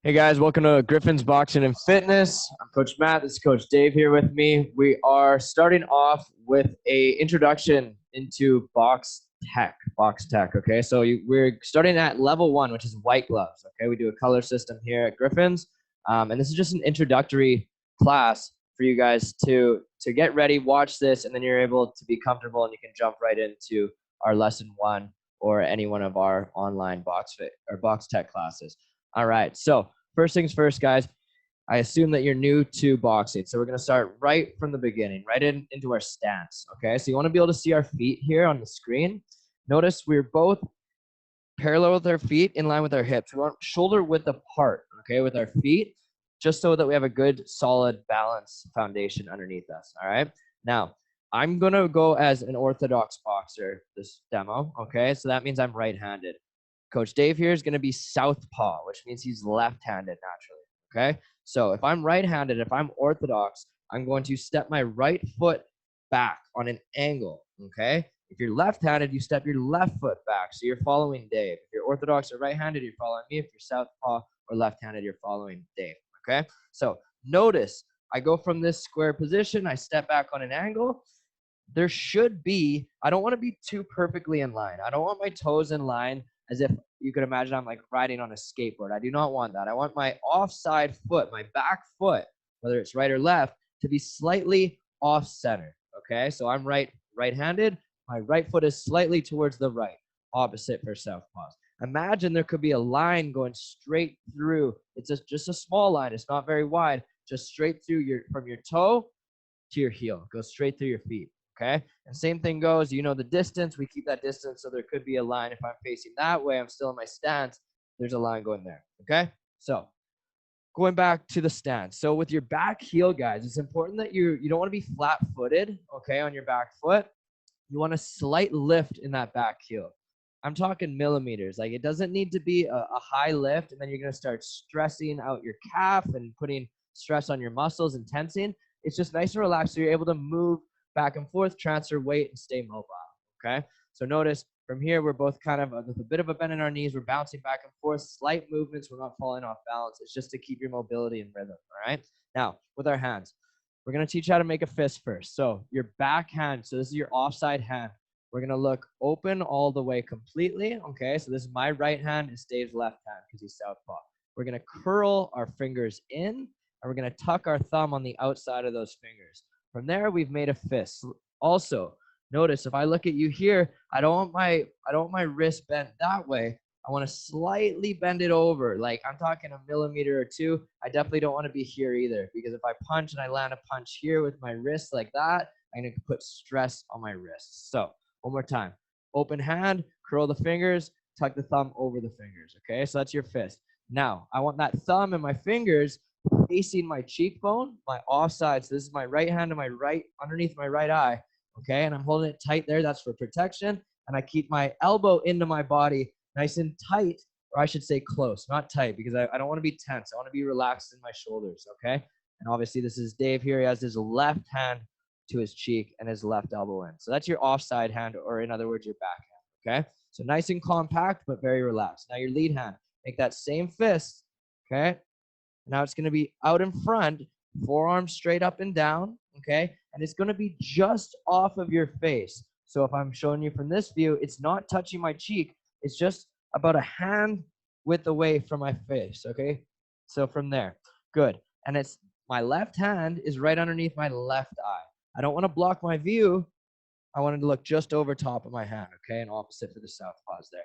Hey guys, welcome to Griffin's Boxing and Fitness. I'm Coach Matt. This is Coach Dave here with me. We are starting off with a introduction into Boxtech. Boxtech. Okay, so we're starting at level 1, which is white gloves. Okay, we do a color system here at Griffin's, and this is just an introductory class for you guys to get ready, watch this, and then you're able to be comfortable and you can jump right into our lesson 1 or any one of our online Boxtech classes. All right, so first things first, guys. I assume that you're new to boxing, so we're going to start right from the beginning, right into our stance, okay? So you want to be able to see our feet here on the screen. Notice we're both parallel with our feet, in line with our hips. We want shoulder width apart, okay, with our feet, just so that we have a good, solid, balanced foundation underneath us, all right? Now, I'm going to go as an orthodox boxer this demo, okay? So that means I'm right-handed. Coach Dave here is going to be southpaw, which means he's left-handed naturally, okay? So if I'm right-handed, if I'm orthodox, I'm going to step my right foot back on an angle, okay? If you're left-handed, you step your left foot back, so you're following Dave. If you're orthodox or right-handed, you're following me. If you're southpaw or left-handed, you're following Dave, okay? So notice I go from this square position, I step back on an angle. There should be, I don't want to be too perfectly in line. I don't want my toes in line as if you could imagine I'm like riding on a skateboard. I do not want that. I want my offside foot, my back foot, whether it's right or left, to be slightly off center. Okay, so I'm right-handed. My right foot is slightly towards the right, opposite for southpaws. Imagine there could be a line going straight through. It's just a small line. It's not very wide. Just straight through from your toe to your heel. Go straight through your feet. Okay, and same thing goes, you know the distance, we keep that distance, so there could be a line. If I'm facing that way, I'm still in my stance, there's a line going there, okay? So going back to the stance. So with your back heel, guys, it's important that you don't want to be flat-footed, okay, on your back foot. You want a slight lift in that back heel. I'm talking millimeters. Like it doesn't need to be a high lift, and then you're going to start stressing out your calf and putting stress on your muscles and tensing. It's just nice and relaxed so you're able to move back and forth, transfer weight, and stay mobile, okay? So notice from here, we're both kind of with a bit of a bend in our knees. We're bouncing back and forth, slight movements. We're not falling off balance. It's just to keep your mobility and rhythm, all right? Now, with our hands, we're going to teach you how to make a fist first. So your back hand, so this is your offside hand. We're going to look open all the way completely, okay? So this is my right hand. It's Dave's left hand because he's southpaw. We're going to curl our fingers in, and we're going to tuck our thumb on the outside of those fingers. From there, we've made a fist. Also, notice if I look at you here, I don't want my wrist bent that way. I want to slightly bend it over. Like I'm talking a millimeter or two. I definitely don't want to be here either, because if I punch and I land a punch here with my wrist like that, I'm going to put stress on my wrists. So one more time, open hand, curl the fingers, tuck the thumb over the fingers. Okay, so that's your fist. Now I want that thumb and my fingers facing my cheekbone, my offside. So this is my right hand and my right underneath my right eye. Okay, and I'm holding it tight there. That's for protection. And I keep my elbow into my body nice and tight, or I should say close, not tight, because I don't want to be tense. I want to be relaxed in my shoulders. Okay, and obviously this is Dave here. He has his left hand to his cheek and his left elbow in. So that's your offside hand, or in other words, your back hand. Okay, so nice and compact, but very relaxed. Now your lead hand, make that same fist. Okay, now it's going to be out in front, forearms straight up and down, okay? And it's going to be just off of your face. So if I'm showing you from this view, it's not touching my cheek. It's just about a hand width away from my face, okay? So from there, good. And it's my left hand is right underneath my left eye. I don't want to block my view. I want it to look just over top of my hand, okay? And opposite for the southpaws there.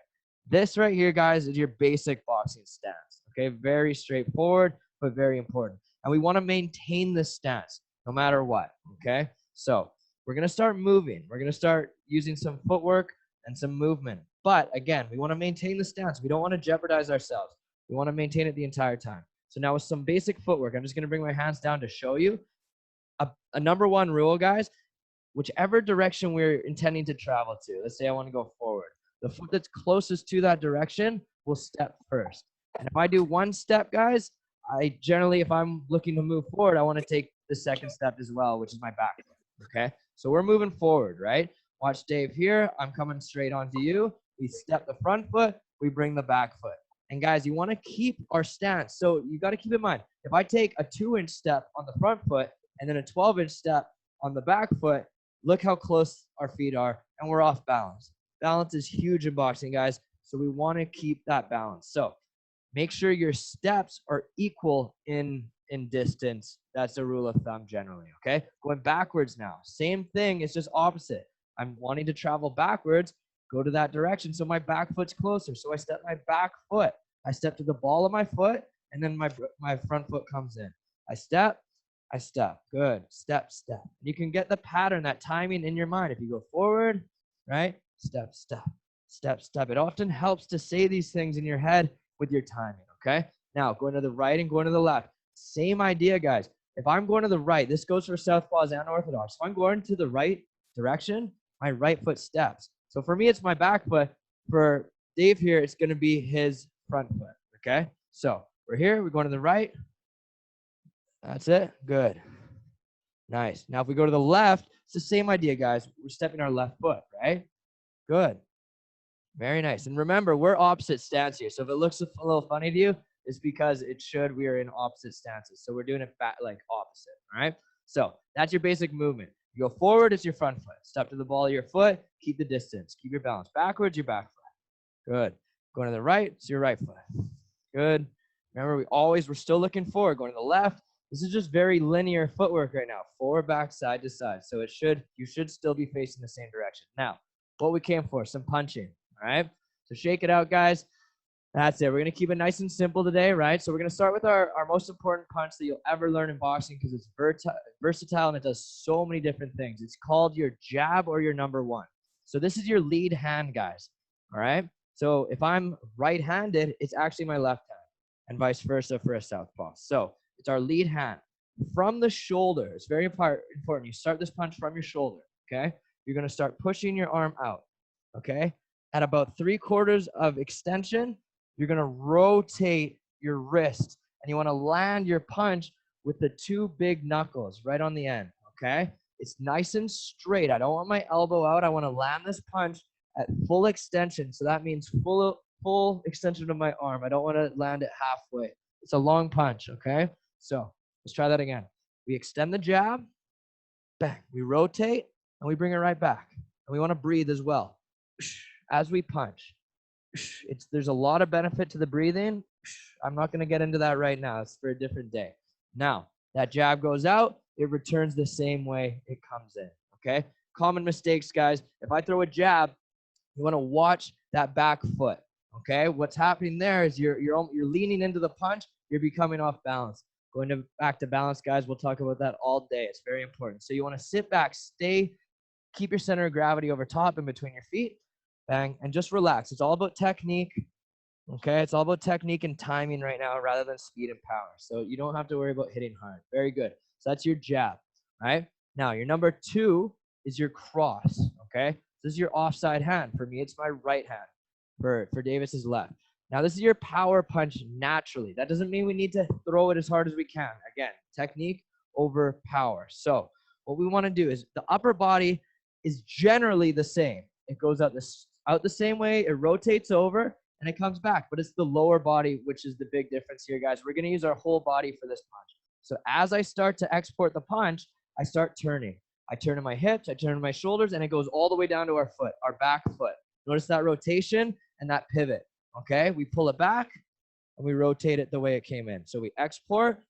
This right here, guys, is your basic boxing stance, okay? Very straightforward, but very important. And we want to maintain this stance no matter what, okay? So we're going to start moving. We're going to start using some footwork and some movement. But again, we want to maintain the stance. We don't want to jeopardize ourselves. We want to maintain it the entire time. So now with some basic footwork, I'm just going to bring my hands down to show you. A number one rule, guys, whichever direction we're intending to travel to, let's say I want to go forward, the foot that's closest to that direction will step first. And if I do one step, guys, I generally, if I'm looking to move forward, I want to take the second step as well, which is my back foot, okay? So we're moving forward, right? Watch Dave here. I'm coming straight onto you. We step the front foot. We bring the back foot. And guys, you want to keep our stance. So you got to keep in mind, if I take a 2-inch step on the front foot and then a 12-inch step on the back foot, look how close our feet are, and we're off balance. Balance is huge in boxing, guys. So we want to keep that balance. So make sure your steps are equal in distance. That's a rule of thumb generally, okay? Going backwards now. Same thing, it's just opposite. I'm wanting to travel backwards, go to that direction so my back foot's closer. So I step my back foot. I step to the ball of my foot, and then my front foot comes in. I step. Good. Step, step. You can get the pattern, that timing in your mind. If you go forward, right? Step, step, step, step. It often helps to say these things in your head with your timing, okay? Now, going to the right and going to the left. Same idea, guys. If I'm going to the right, this goes for southpaws and orthodox. If I'm going to the right direction, my right foot steps. So for me, it's my back foot. For Dave here, it's going to be his front foot, okay? So we're here. We're going to the right. That's it. Good. Nice. Now, if we go to the left, it's the same idea, guys. We're stepping our left foot, right? Good. Very nice. And remember, we're opposite stance here. So if it looks a little funny to you, it's because we are in opposite stances. So we're doing it like opposite, all right? So that's your basic movement. You go forward, it's your front foot. Step to the ball of your foot. Keep the distance. Keep your balance. Backwards, your back foot. Good. Going to the right, it's your right foot. Good. Remember, we're still looking forward. Going to the left. This is just very linear footwork right now. Forward, back, side to side. So you should still be facing the same direction. Now, what we came for, some punching, all right? So shake it out, guys. That's it. We're going to keep it nice and simple today, right? So we're going to start with our most important punch that you'll ever learn in boxing because it's versatile and it does so many different things. It's called your jab or your number one. So this is your lead hand, guys, all right? So if I'm right-handed, it's actually my left hand and vice versa for a southpaw. So it's our lead hand. From the shoulder, it's very important. You start this punch from your shoulder, okay? You're going to start pushing your arm out, okay? At about 3/4 of extension, you're going to rotate your wrist, and you want to land your punch with the 2 big knuckles right on the end, okay? It's nice and straight. I don't want my elbow out. I want to land this punch at full extension. So that means full extension of my arm. I don't want to land it halfway. It's a long punch, okay? So let's try that again. We extend the jab, bang. We rotate, and we bring it right back. And we want to breathe as well as we punch. There's a lot of benefit to the breathing. I'm not going to get into that right now. It's for a different day. Now, that jab goes out. It returns the same way it comes in, okay? Common mistakes, guys. If I throw a jab, you want to watch that back foot, okay? What's happening there is you're leaning into the punch. You're becoming off balance. Going back to balance, guys. We'll talk about that all day. It's very important. So you want to sit back, keep your center of gravity over top and between your feet. Bang, and just relax. It's all about technique, okay? It's all about technique and timing right now rather than speed and power. So you don't have to worry about hitting hard. Very good. So that's your jab, right? Now, your number 2 is your cross, okay? This is your offside hand. For me, it's my right hand. For Davis is left. Now, this is your power punch naturally. That doesn't mean we need to throw it as hard as we can. Again, technique over power. So what we want to do is the upper body is generally the same. It goes out the same way, it rotates over, and it comes back. But it's the lower body, which is the big difference here, guys. We're going to use our whole body for this punch. So as I start to export the punch, I start turning. I turn to my hips, I turn to my shoulders, and it goes all the way down to our foot, our back foot. Notice that rotation and that pivot, okay? We pull it back, and we rotate it the way it came in. So we export,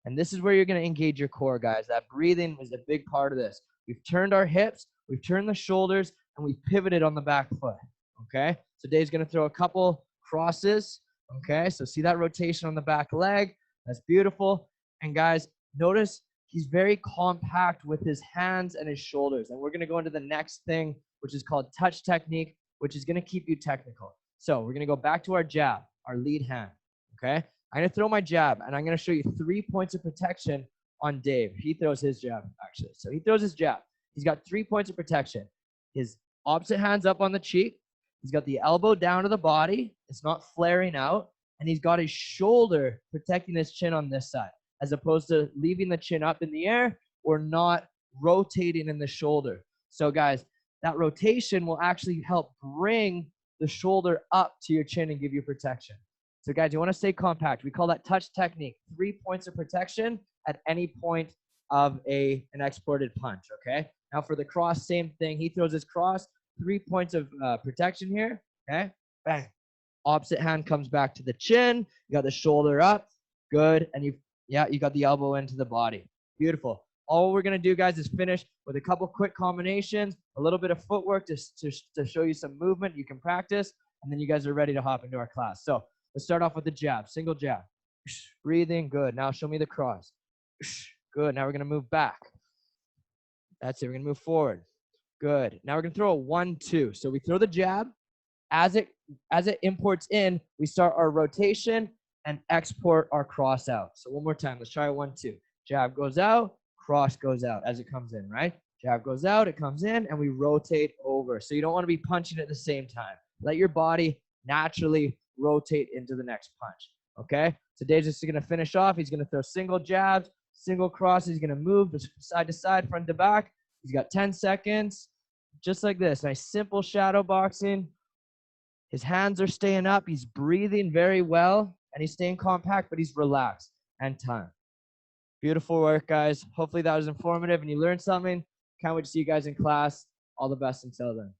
and this is where you're going to engage your core, guys. That breathing is a big part of this. We've turned our hips, we've turned the shoulders, and we've pivoted on the back foot, okay? So Dave's going to throw a couple crosses, okay? So see that rotation on the back leg? That's beautiful. And guys, notice he's very compact with his hands and his shoulders. And we're going to go into the next thing, which is called touch technique, which is going to keep you technical. So we're going to go back to our jab, our lead hand, okay? I'm going to throw my jab, and I'm going to show you 3 points of protection on Dave. He throws his jab, actually. So he throws his jab. He's got 3 points of protection. His opposite hand's up on the cheek. He's got the elbow down to the body. It's not flaring out. And he's got his shoulder protecting his chin on this side, as opposed to leaving the chin up in the air or not rotating in the shoulder. So guys, that rotation will actually help bring the shoulder up to your chin and give you protection. So guys, you want to stay compact. We call that touch technique. 3 points of protection at any point of an exported punch, okay? Now for the cross, same thing. He throws his cross, 3 points of protection here, okay? Bang. Opposite hand comes back to the chin. You got the shoulder up, good. And you got the elbow into the body. Beautiful. All we're gonna do, guys, is finish with a couple quick combinations, a little bit of footwork to show you some movement you can practice, and then you guys are ready to hop into our class. So let's start off with the jab, single jab. Breathing, good. Now show me the cross. Good. Now we're gonna move back. That's it. We're gonna move forward. Good. Now we're gonna throw a 1-2. So we throw the jab. As it imports in, we start our rotation and export our cross out. So one more time. Let's try a 1-2. Jab goes out, cross goes out as it comes in, right? Jab goes out, it comes in, and we rotate over. So you don't want to be punching at the same time. Let your body naturally rotate into the next punch, okay? So Dave's just going to finish off. He's going to throw single jabs, single crosses. He's going to move side to side, front to back. He's got 10 seconds, just like this. Nice, simple shadow boxing. His hands are staying up. He's breathing very well, and he's staying compact, but he's relaxed. And time. Beautiful work, guys. Hopefully that was informative and you learned something. Can't wait to see you guys in class. All the best until then.